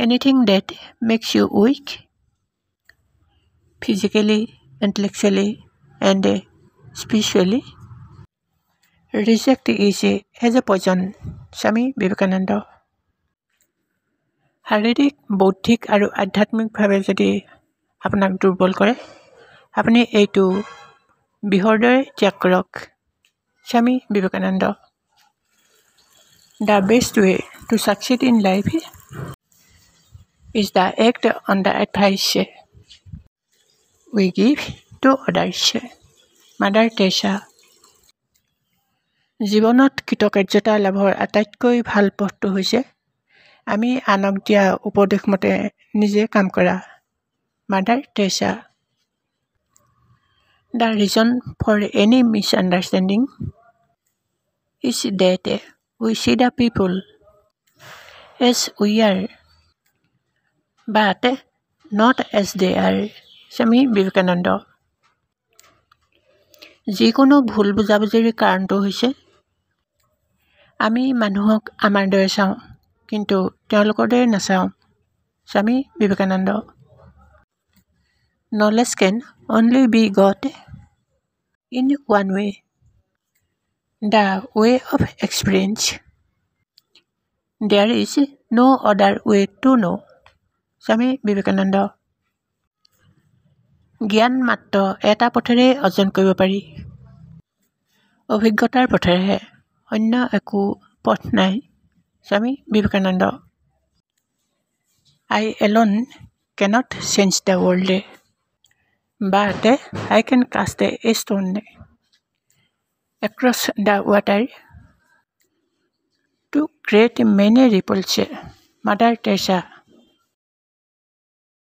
Anything that makes you weak, physically, intellectually, and spiritually, reject easy as a poison. Swami Vivekananda. শাৰীৰিক, বৌদ্ধিক আৰু আধ্যাত্মিকভাৱে যদি আপোনাক দুৰ্বল কৰে, আপুনি এইটো বিষৰ দৰে ত্যাগ কৰক। Swami Vivekananda. The best way to succeed in life is the act on the advice we give to others. Mother Teresa. জীৱনত কৃতকাৰ্যতা লাভৰ আটাইতকৈ ভাল পথটো হৈছে আমি আনক দিয়া উপদেশ মতে নিজে কাম কৰা। Mother Teresa. The reason for any misunderstanding is that we see the people as we are, but not as they are. Swami Vivekananda. যিকোনো ভুল বুজাবুজিৰ কাৰণটো হৈছে আমি মানুহক আমাৰ দৰে চাওঁ, কিন্তু তেওঁলোকৰ দৰে নাচাওঁ। Swami Vivekananda. Knowledge can only be got in one way, the way of experience. There is no other way to know. Swami Vivekananda. জ্ঞান মাত্ৰ এটা পথেৰে অৰ্জন কৰিব পাৰি, অভিজ্ঞতাৰ পথেৰেহে, অন্য একো পথ নাই। Swami Vivekananda. I alone cannot change the world, but I can cast a stone across the water to create many ripples. Mother Teresa.